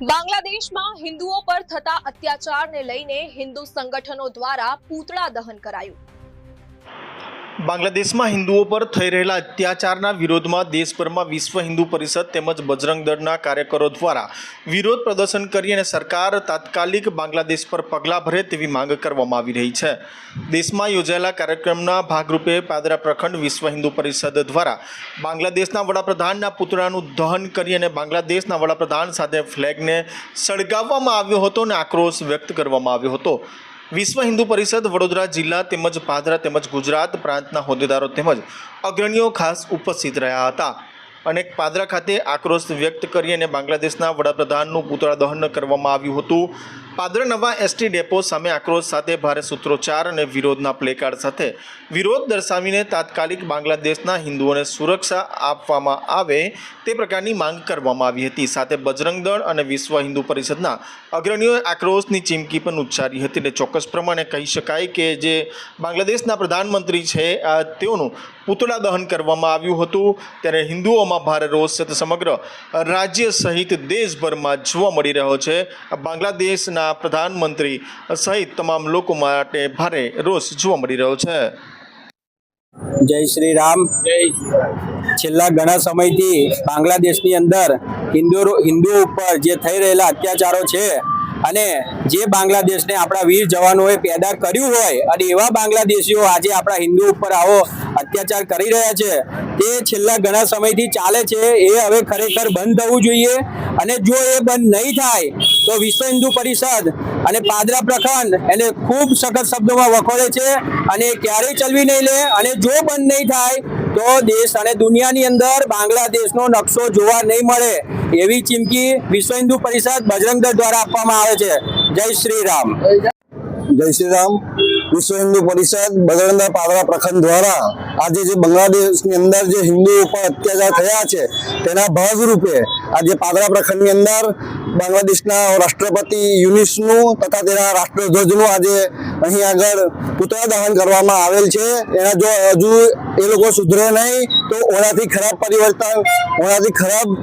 બાંગ્લાદેશમાં હિન્દુઓ પર થતા અત્યાચારને લઈને હિન્દુ સંગઠનો દ્વારા પૂતળા દહન કરાયું। બાંગ્લાદેશમાં હિન્દુઓ પર થઈ રહેલા અત્યાચારના વિરોધમાં દેશભરમાં વિશ્વ હિન્દુ પરિષદ તેમજ બજરંગ દળના કાર્યકરો દ્વારા વિરોધ પ્રદર્શન કરી અને સરકાર તાત્કાલિક બાંગ્લાદેશ પર પગલાં ભરે તેવી માંગ કરવામાં આવી રહી છે। દેશમાં યોજાયેલા કાર્યક્રમના ભાગરૂપે પાદરા પ્રખંડ વિશ્વ હિન્દુ પરિષદ દ્વારા બાંગ્લાદેશના વડાપ્રધાનના પુતળાનું દહન કરી અને બાંગ્લાદેશના વડાપ્રધાન સાથે ફ્લેગને સળગાવવામાં આવ્યો હતો અને આક્રોશ વ્યક્ત કરવામાં આવ્યો હતો। વિશ્વ હિન્દુ પરિષદ વડોદરા જિલ્લા તેમજ પાદરા તેમજ ગુજરાત પ્રાંતના હોદ્દેદારો તેમજ અગ્રણીઓ ખાસ ઉપસ્થિત રહ્યા હતા અને પાદરા ખાતે આક્રોશ વ્યક્ત કરી અને બાંગ્લાદેશના વડાપ્રધાનનું પુતળા દહન કરવામાં આવ્યું હતું। પાદરા નવા એસટી ડેપો સામે આક્રોશ સાથે ભારે સૂત્રોચ્ચાર અને વિરોધના પ્લેકાર્ડ સાથે વિરોધ દર્શાવીને તાત્કાલિક બાંગ્લાદેશના હિન્દુઓને સુરક્ષા આપવામાં આવે તે પ્રકારની માંગ કરવામાં આવી હતી। સાથે બજરંગ દળ અને વિશ્વ હિન્દુ પરિષદના અગ્રણીઓએ આક્રોશની ચીમકી પણ ઉચ્ચારી હતી અને ચોક્કસ પ્રમાણે કહી શકાય કે જે બાંગ્લાદેશના પ્રધાનમંત્રી છે તેઓનું પુતળા દહન કરવામાં આવ્યું હતું ત્યારે હિન્દુઓમાં ભારે રોષ છે સમગ્ર રાજ્ય સહિત દેશભરમાં જોવા મળી રહ્યો છે। બાંગ્લાદેશના પ્રધાનમંત્રી સહિત તમામ લોકો માટે ભારે રોષ જોવા મળી રહ્યો છે। જય શ્રી રામ। છેલ્લા ઘણા સમયથી બાંગ્લાદેશની અંદર હિન્દુઓ ઉપર જે થઈ રહેલા અત્યાચારો છે અને જે બાંગ્લાદેશને આપણા વીર જવાનોએ પેદા કર્યું હોય અને એવા બાંગ્લાદેશીઓ આજે આપણા હિન્દુ ઉપર આવો અત્યાચાર કરી રહ્યા છે તે છેલ્લા ઘણા સમયથી ચાલે છે। એ હવે ખરેખર બંધ થવું જોઈએ અને જો એ બંધ નહીં થાય તો વિશ્વ હિન્દુ પરિષદ અને પાદરા પ્રખંડ એને ખૂબ સખત શબ્દોમાં વખોડે છે અને ક્યારેય ચલવી નહીં લે અને જો બંધ નહીં થાય તો દેશ અને દુનિયાની અંદર બાંગ્લાદેશનો નકશો જોવા નહીં મળે એવી ચીમકી વિશ્વ હિન્દુ પરિષદ બજરંગ દળ દ્વારા આપવામાં આવે છે। જય શ્રી રામ। જય શ્રી રામ। વિશ્વ હિન્દુ પરિષદ બજરંગ દળ પાદરા પ્રખંડ દ્વારા આજે જે બાંગ્લાદેશની અંદર જે હિન્દુ ઉપર અત્યાચાર થયા છે તેના ભાગરૂપે આજે પાદરા પ્રખંડની અંદર બાંગ્લાદેશના રાષ્ટ્રપતિ યુનિસનું તથા તેના રાષ્ટ્રધ્વજનું આજે અહીં આગળ પુતળા દહન કરવામાં આવેલ છે। એના જો હજુ એ લોકો સુધરે નહીં તો ઓનાથી ખરાબ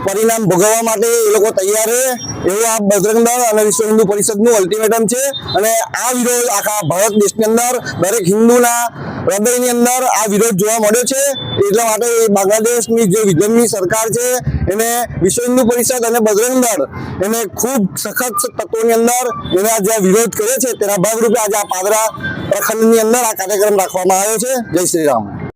પરિણામ ભોગવવા માટે એ લોકો તૈયાર છે એવું આ બજરંગ દળ અને વિશ્વ હિન્દુ પરિષદનું અલ્ટિમેટમ છે અને આ વિરોધ આખા ભારત દેશની અંદર દરેક હિન્દુના હૃદયની અંદર આ વિરોધ જોવા મળ્યો છે। એટલા માટે બાંગ્લાદેશની જે વિધર્મી સરકાર છે એને વિશ્વ હિન્દુ પરિષદ અને બજરંગ દળ એને ખૂબ સખત તત્વોની અંદર એના જે વિરોધ કરે છે તેના ભાગરૂપે આજે આ પાદરા પ્રખંડની અંદર આ કાર્યક્રમ રાખવામાં આવ્યો છે। જય શ્રી રામ।